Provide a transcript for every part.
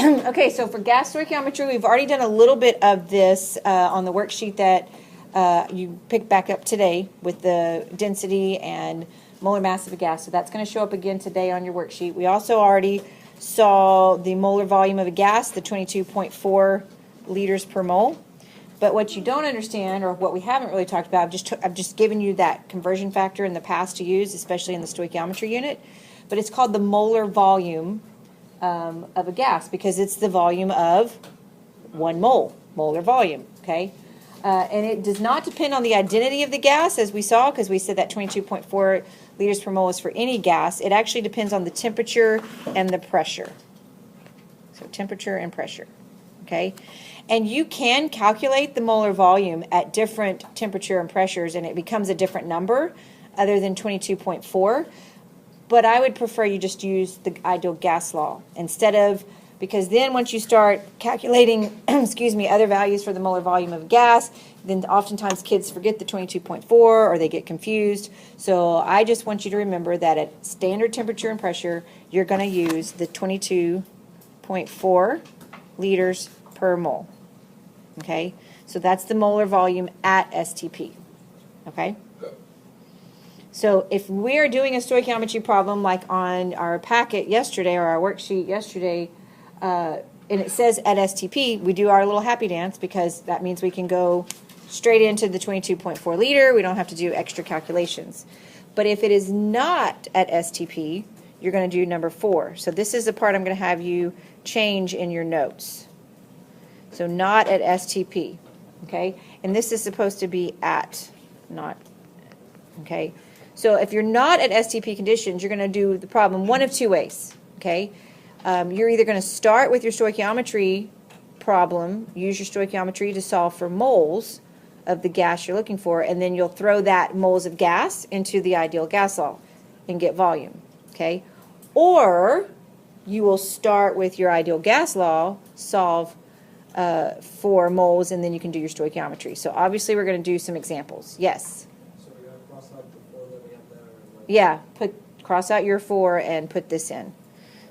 Okay, so for gas stoichiometry, we've already done a little bit of this on the worksheet that you picked back up today with the density and molar mass of a gas. So that's going to show up again today on your worksheet. We also already saw the molar volume of a gas, the 22.4 liters per mole. But what you don't understand, or what we haven't really talked about, I've just given you that conversion factor in the past to use, especially in the stoichiometry unit. But it's called the molar volume of a gas because it's the volume of 1 mole, molar volume, okay? And it does not depend on the identity of the gas, as we saw, because we said that 22.4 liters per mole is for any gas. It actually depends on the temperature and the pressure. So temperature and pressure, okay? And you can calculate the molar volume at different temperature and pressures, and it becomes a different number other than 22.4. But I would prefer you just use the ideal gas law instead of, because then once you start calculating, excuse me, other values for the molar volume of gas, then oftentimes kids forget the 22.4 or they get confused. So I just want you to remember that at standard temperature and pressure, you're going to use the 22.4 liters per mole. Okay? So that's the molar volume at STP. Okay? So if we're doing a stoichiometry problem like on our packet yesterday or our worksheet yesterday, and it says at STP, we do our little happy dance because that means we can go straight into the 22.4 liter. We don't have to do extra calculations. But if it is not at STP, you're going to do number 4. So this is the part I'm going to have you change in your notes. So not at STP, okay? And this is supposed to be at, not, okay? So if you're not at STP conditions, you're going to do the problem one of two ways, okay? You're either going to start with your stoichiometry problem, use your stoichiometry to solve for moles of the gas you're looking for, and then you'll throw that moles of gas into the ideal gas law and get volume, okay? Or you will start with your ideal gas law, solve for moles, and then you can do your stoichiometry. So obviously we're going to do some examples. Yes? So we got to cross out the 4 that we have there. Yeah, cross out your 4 and put this in.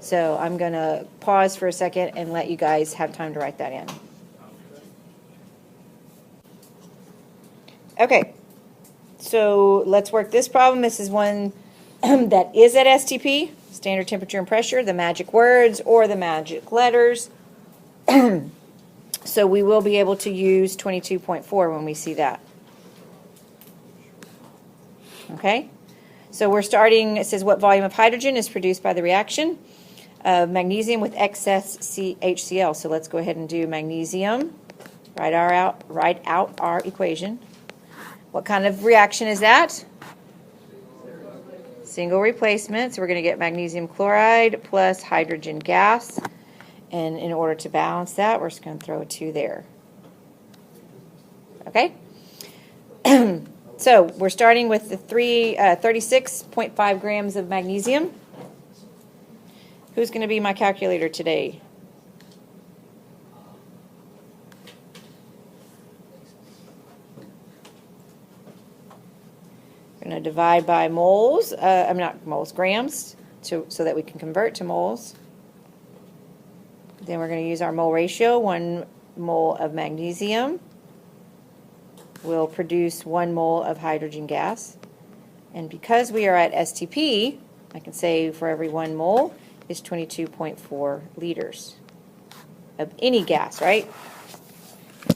So I'm going to pause for a second and let you guys have time to write that in. Okay, so let's work this problem. This is one that is at STP, standard temperature and pressure, the magic words or the magic letters. So we will be able to use 22.4 when we see that. Okay, so we're starting, it says what volume of hydrogen is produced by the reaction of magnesium with excess HCl. So let's go ahead and do magnesium, write out our equation. What kind of reaction is that? Single replacement. So we're going to get magnesium chloride plus hydrogen gas. And in order to balance that, we're just going to throw a 2 there. Okay? So we're starting with the 36.5 grams of magnesium. Who's going to be my calculator today? We're going to divide by moles, not moles, grams, so that we can convert to moles. Then we're going to use our mole ratio. 1 mole of magnesium will produce 1 mole of hydrogen gas. And because we are at STP, I can say for every 1 mole is 22.4 liters of any gas, right?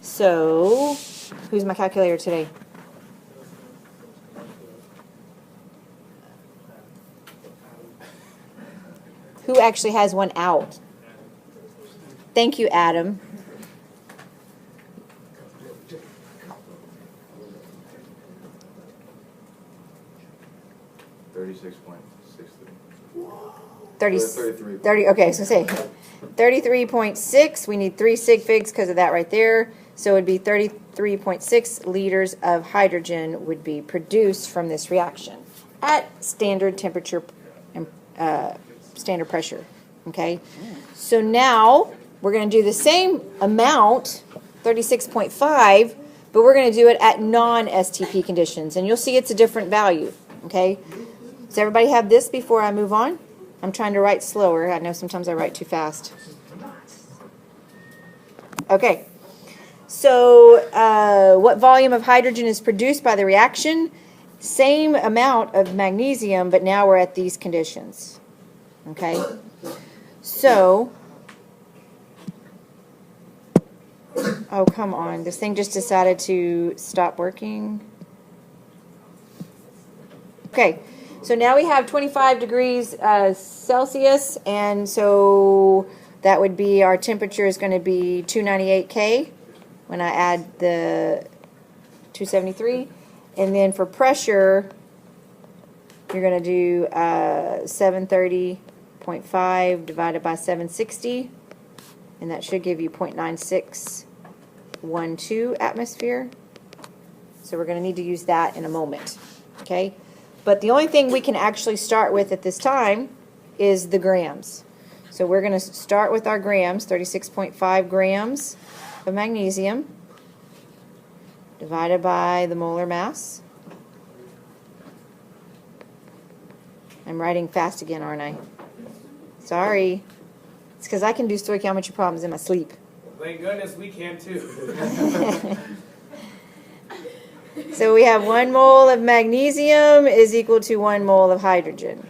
So, who's my calculator today? Who actually has one out? Thank you, Adam. Okay, so say 33.6. We need 3 sig figs because of that right there. So it would be 33.6 liters of hydrogen would be produced from this reaction at standard temperature and standard pressure. Okay, so now we're going to do the same amount, 36.5, but we're going to do it at non-STP conditions, and you'll see it's a different value. Okay, does everybody have this before I move on? I'm trying to write slower. I know sometimes I write too fast. Okay. So what volume of hydrogen is produced by the reaction? Same amount of magnesium, but now we're at these conditions. Okay. So, oh, come on. This thing just decided to stop working. Okay. So now we have 25 degrees Celsius, and so that would be, our temperature is going to be 298 K when I add the 273. And then for pressure, you're going to do 730.5 divided by 760, and that should give you 0.9612 atmosphere. So we're going to need to use that in a moment. Okay? But the only thing we can actually start with at this time is the grams. So we're going to start with our grams, 36.5 grams of magnesium divided by the molar mass. I'm writing fast again, aren't I? Sorry. It's because I can do stoichiometry problems in my sleep. Thank goodness we can too. So we have 1 mole of magnesium is equal to 1 mole of hydrogen.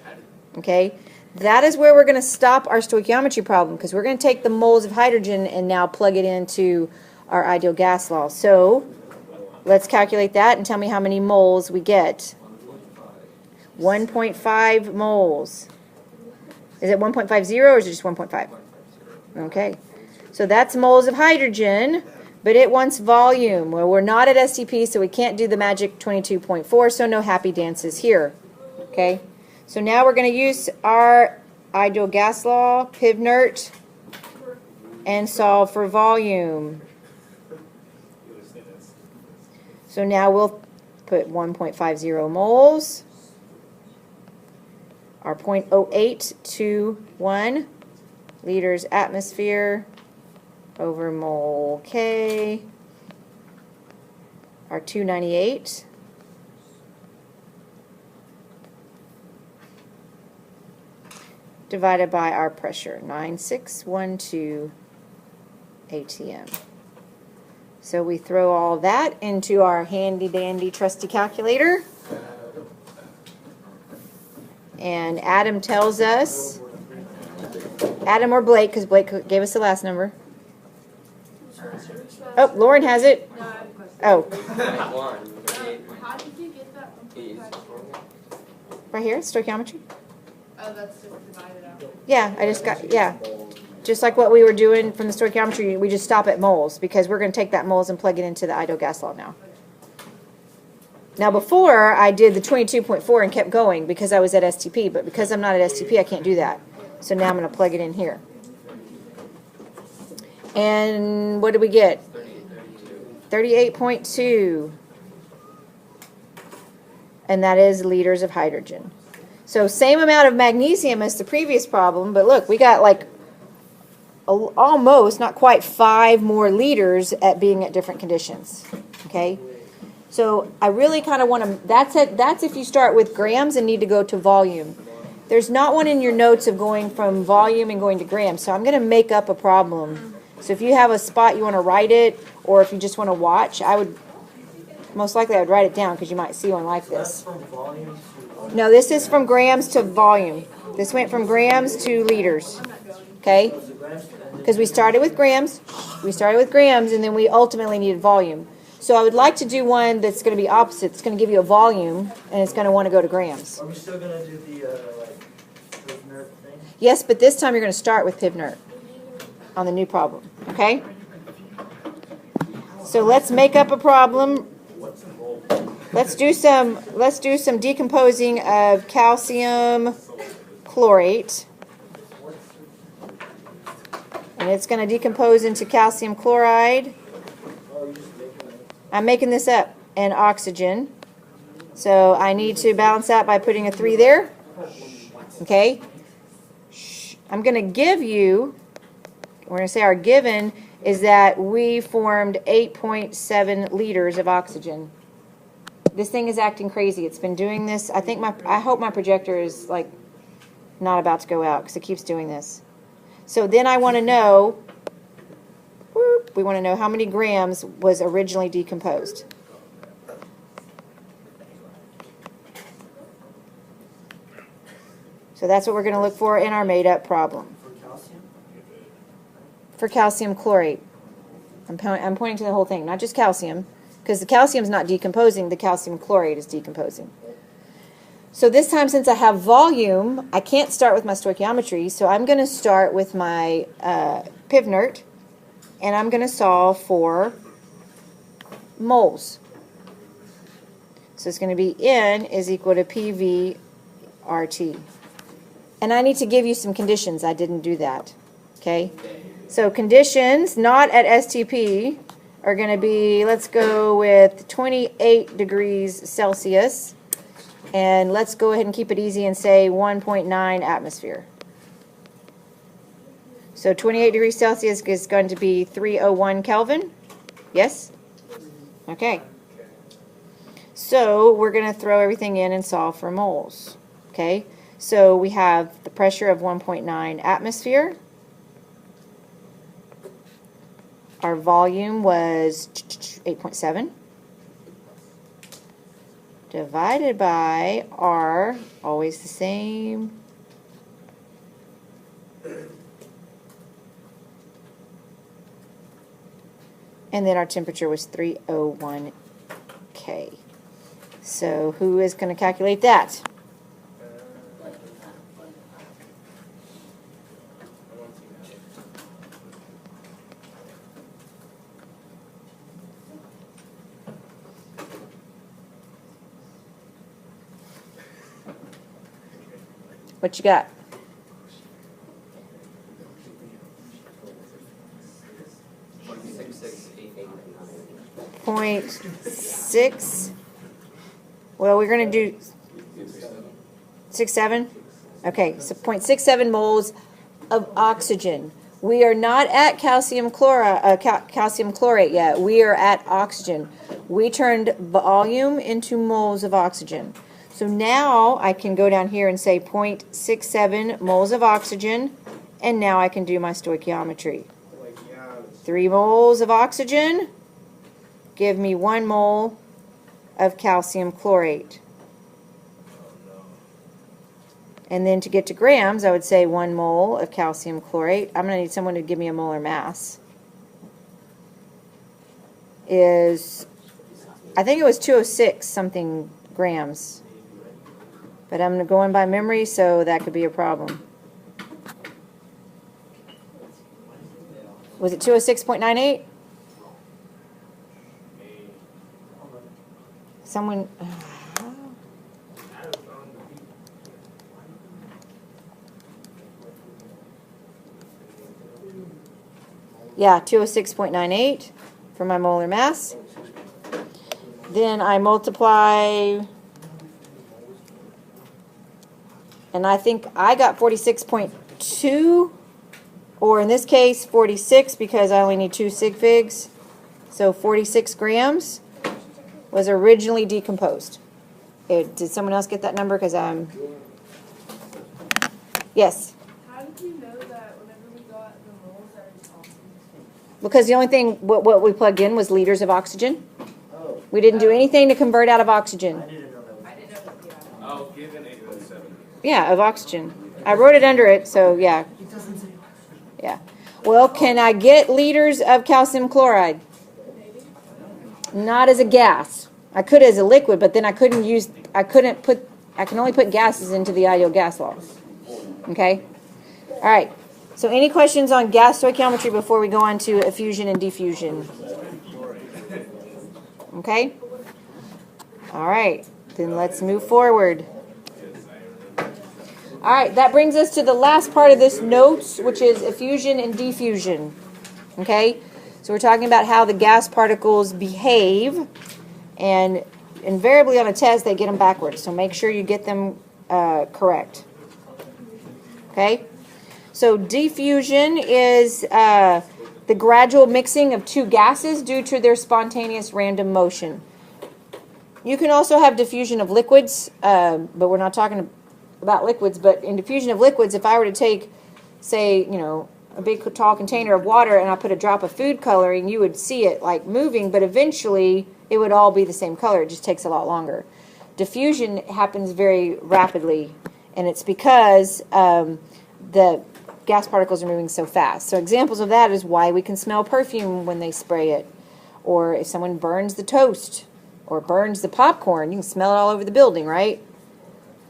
Okay? That is where we're going to stop our stoichiometry problem, because we're going to take the moles of hydrogen and now plug it into our ideal gas law. So let's calculate that and tell me how many moles we get. 1.5 moles. Is it 1.50 or is it just 1.5? Okay. So that's moles of hydrogen, but it wants volume. Well, we're not at STP, so we can't do the magic 22.4, so no happy dances here. Okay? So now we're going to use our ideal gas law, PIV-NERT, and solve for volume. So now we'll put 1.50 moles, our 0.0821 liters atmosphere over mole K, our 298. Divided by our pressure, 9612 atm. So we throw all that into our handy dandy trusty calculator. And Adam tells us, Adam or Blake, because Blake gave us the last number. Oh, Lauren has it. Oh. How did you get that 1.5? Right here, stoichiometry. Oh, that's just divided out. Yeah, I just got, yeah. Just like what we were doing from the stoichiometry, we just stop at moles, because we're going to take that moles and plug it into the ideal gas law now. Now before, I did the 22.4 and kept going because I was at STP, but because I'm not at STP, I can't do that. So now I'm going to plug it in here. And what did we get? 38.2. And that is liters of hydrogen. So same amount of magnesium as the previous problem, but look, we got like almost, not quite 5 more liters at being at different conditions. Okay? So I really kind of want to, that's if you start with grams and need to go to volume. There's not one in your notes of going from volume and going to grams, so I'm going to make up a problem. So if you have a spot you want to write it, or if you just want to watch, I would, most likely I would write it down because you might see one like this. No, this is from grams to volume. This went from grams to liters. Okay? Because we started with grams, and then we ultimately needed volume. So I would like to do one that's going to be opposite. It's going to give you a volume, and it's going to want to go to grams. Are we still going to do the PIV-NERT thing? Yes, but this time you're going to start with PIV-NERT on the new problem. Okay? So let's make up a problem. Let's do some decomposing of calcium chlorate. And it's going to decompose into calcium chloride. I'm making this up, and oxygen. So I need to balance that by putting a 3 there. Okay? I'm going to give you, we're going to say our given is that we formed 8.7 liters of oxygen. This thing is acting crazy. It's been doing this. I hope my projector is like not about to go out because it keeps doing this. So then I want to know, we want to know how many grams was originally decomposed. So that's what we're going to look for in our made-up problem. For calcium? For calcium chlorate. I'm pointing to the whole thing, not just calcium, because the calcium's not decomposing, the calcium chlorate is decomposing. So this time, since I have volume, I can't start with my stoichiometry, so I'm going to start with my pivnert, and I'm going to solve for moles. So it's going to be N is equal to PV RT. And I need to give you some conditions. I didn't do that. Okay? So conditions not at STP are going to be, let's go with 28 degrees Celsius. And let's go ahead and keep it easy and say 1.9 atmosphere. So 28 degrees Celsius is going to be 301 Kelvin. Yes? Okay. So we're going to throw everything in and solve for moles. Okay? So we have the pressure of 1.9 atmosphere. Our volume was 8.7. Divided by R, always the same. And then our temperature was 301 K. So who is going to calculate that? What you got? Point six. Well, we're going to do 6.7. Okay, so 0.67 moles of oxygen. We are not at calcium chlorate yet. We are at oxygen. We turned volume into moles of oxygen. So now I can go down here and say 0.67 moles of oxygen, and now I can do my stoichiometry. 3 moles of oxygen give me 1 mole of calcium chlorate. And then to get to grams, I would say 1 mole of calcium chlorate. I'm going to need someone to give me a molar mass. Is, I think it was 206 something grams. But I'm going by memory, so that could be a problem. Was it 206.98? Someone... Yeah, 206.98 for my molar mass. Then I multiply... And I think I got 46.2, or in this case 46 because I only need 2 sig figs. So 46 grams was originally decomposed. Did someone else get that number? Because I'm... Yes? How did you know that whenever we got the moles that it's oxygen? Because the only thing, what we plugged in was liters of oxygen. Oh, We didn't do anything to convert out of oxygen. I didn't know that was. I didn't know that. Yeah. Oh, given 8.7. Yeah, of oxygen. I wrote it under it, so yeah. It doesn't say. Yeah. Well, can I get liters of calcium chloride? Not as a gas. I could as a liquid, but then I can only put gases into the ideal gas law. Okay? All right. So any questions on gas stoichiometry before we go on to effusion and diffusion? Okay? All right. Then let's move forward. All right, that brings us to the last part of this notes, which is effusion and diffusion. Okay? So we're talking about how the gas particles behave, and invariably on a test they get them backwards, so make sure you get them correct. Okay? So diffusion is the gradual mixing of 2 gases due to their spontaneous random motion. You can also have diffusion of liquids, but we're not talking about liquids, but in diffusion of liquids, if I were to take, say, a big tall container of water and I put a drop of food coloring, you would see it like moving, but eventually it would all be the same color. It just takes a lot longer. Diffusion happens very rapidly, and it's because the gas particles are moving so fast. So examples of that is why we can smell perfume when they spray it, or if someone burns the toast or burns the popcorn, you can smell it all over the building, right?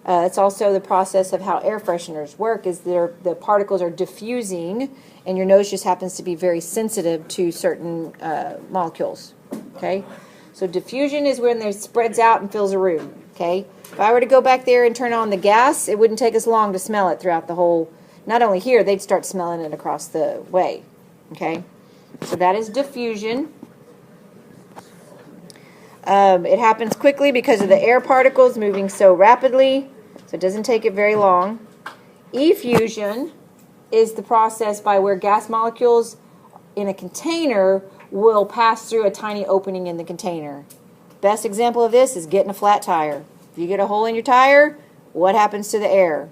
It's also the process of how air fresheners work, is the particles are diffusing, and your nose just happens to be very sensitive to certain molecules, okay? So diffusion is when it spreads out and fills a room, okay? If I were to go back there and turn on the gas, it wouldn't take us long to smell it throughout the whole, not only here, they'd start smelling it across the way, okay? So that is diffusion. It happens quickly because of the air particles moving so rapidly, so it doesn't take it very long. Effusion is the process by where gas molecules in a container will pass through a tiny opening in the container. Best example of this is getting a flat tire. If you get a hole in your tire, what happens to the air?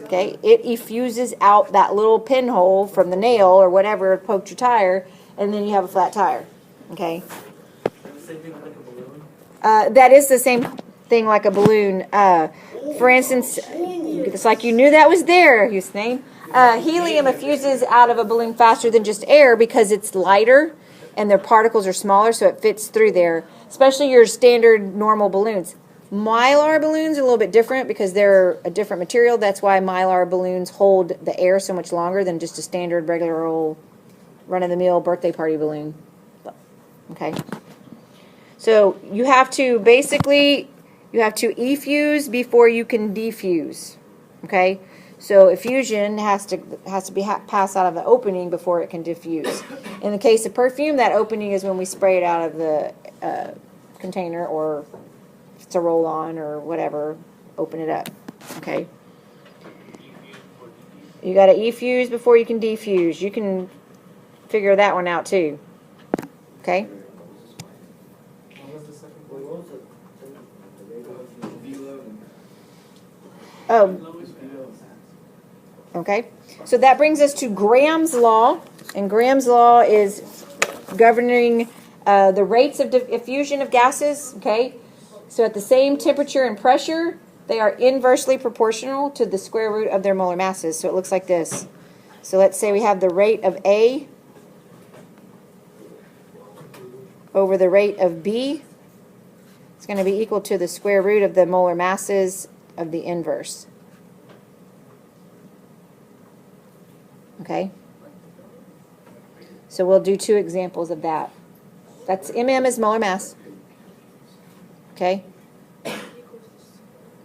Okay, it effuses out that little pinhole from the nail or whatever poked your tire, and then you have a flat tire. Okay. Same thing like a balloon. That is the same thing like a balloon. For instance, it's like you knew that was there, Hussein. Helium effuses out of a balloon faster than just air because it's lighter and their particles are smaller, so it fits through there, especially your standard normal balloons. Mylar balloons are a little bit different because they're a different material. That's why Mylar balloons hold the air so much longer than just a standard regular old run-of-the-mill birthday party balloon. Okay. So you have to effuse before you can defuse. Okay. So effusion has to pass out of the opening before it can diffuse. In the case of perfume, that opening is when we spray it out of the container, or if it's a roll-on or whatever, open it up. Okay. You got to effuse before you can defuse. You can figure that one out too. Okay. Oh, okay. So that brings us to Graham's law, and Graham's law is governing the rates of diffusion of gases. Okay. So at the same temperature and pressure, they are inversely proportional to the square root of their molar masses. So it looks like this. So let's say we have the rate of A over the rate of B. It's going to be equal to the square root of the molar masses of the inverse. Okay? So we'll do two examples of that. That's mm is molar mass. Okay?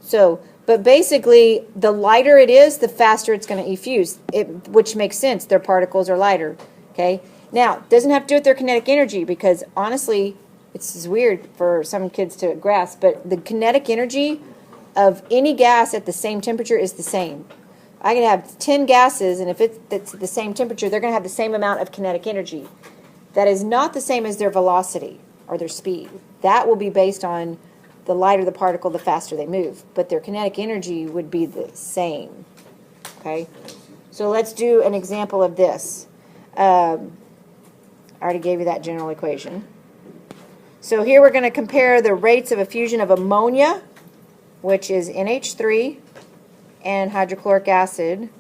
So, but basically, the lighter it is, the faster it's going to effuse, which makes sense. Their particles are lighter. Okay? Now, it doesn't have to do with their kinetic energy, because honestly, it's weird for some kids to grasp, but the kinetic energy of any gas at the same temperature is the same. I can have 10 gases, and if it's the same temperature, they're going to have the same amount of kinetic energy. That is not the same as their velocity or their speed. That will be based on the lighter the particle, the faster they move. But their kinetic energy would be the same. Okay? So let's do an example of this. I already gave you that general equation. So here we're going to compare the rates of effusion of ammonia, which is NH3, and hydrochloric acid.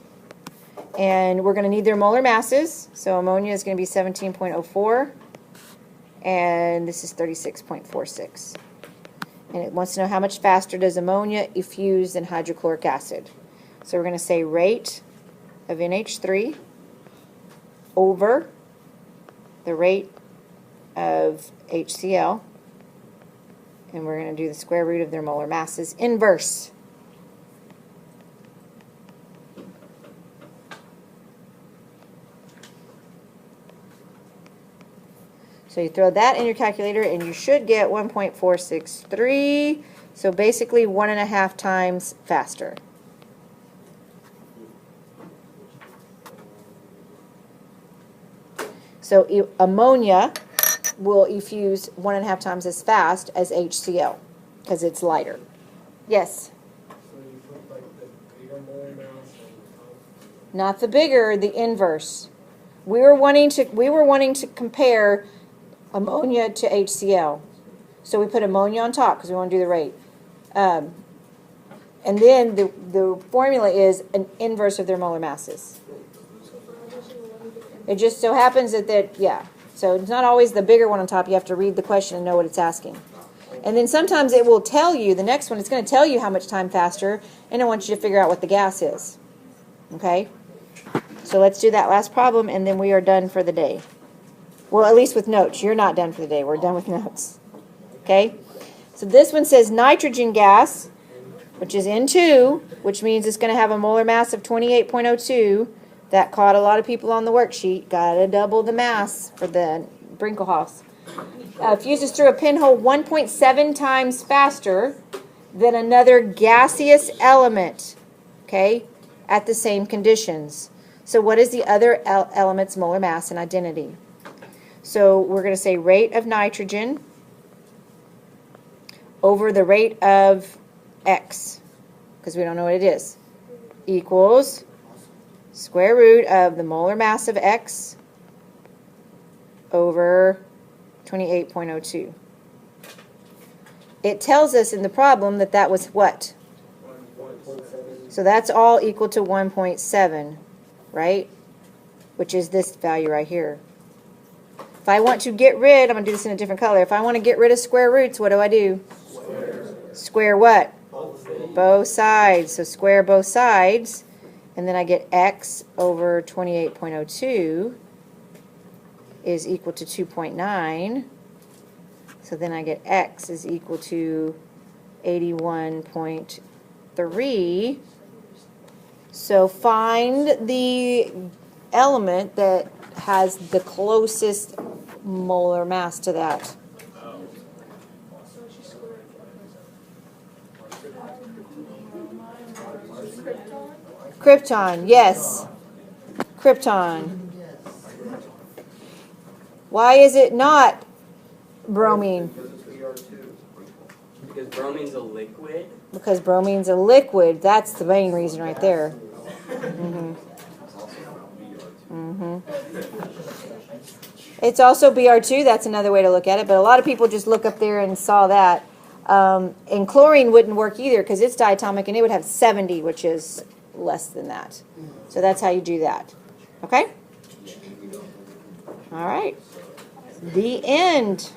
And we're going to need their molar masses. So ammonia is going to be 17.04, and this is 36.46. And it wants to know how much faster does ammonia effuse than hydrochloric acid. So we're going to say rate of NH3 over the rate of HCl, and we're going to do the square root of their molar masses inverse. So you throw that in your calculator and you should get 1.463, so basically 1.5 times faster. So ammonia will effuse 1.5 times as fast as HCl because it's lighter. Yes? So you put like Not the bigger, the inverse. We were wanting to compare ammonia to HCl. So we put ammonia on top because we want to do the rate. And then the formula is an inverse of their molar masses. It just so happens yeah. So it's not always the bigger one on top. You have to read the question and know what it's asking. And then sometimes it will tell you, the next one, it's going to tell you how much time faster, and it wants you to figure out what the gas is. Okay? So let's do that last problem, and then we are done for the day. Well, at least with notes. You're not done for the day. We're done with notes. Okay? So this one says nitrogen gas, which is N2, which means it's going to have a molar mass of 28.02. That caught a lot of people on the worksheet. Got to double the mass for the Brinkelhoffs. Fuses through a pinhole 1.7 times faster than another gaseous element, okay, at the same conditions. So what is the other element's molar mass and identity? So we're going to say rate of nitrogen over the rate of X, because we don't know what it is, equals square root of the molar mass of X over 28.02. It tells us in the problem that that was what? So that's all equal to 1.7, right? Which is this value right here. If I want to get rid, I'm going to do this in a different color. If I want to get rid of square roots, what do I do? Square what? Both sides. So square both sides. And then I get X over 28.02 is equal to 2.9. So then I get X is equal to 81.3. So find the element that has the closest molar mass to that. Krypton, yes. Krypton. Why is it not bromine? Because bromine's a liquid. Because bromine's a liquid. That's the main reason right there. It's also Br2. That's another way to look at it. But a lot of people just look up there and saw that. And chlorine wouldn't work either because it's diatomic and it would have 70, which is less than that. So that's how you do that. Okay? All right. The end.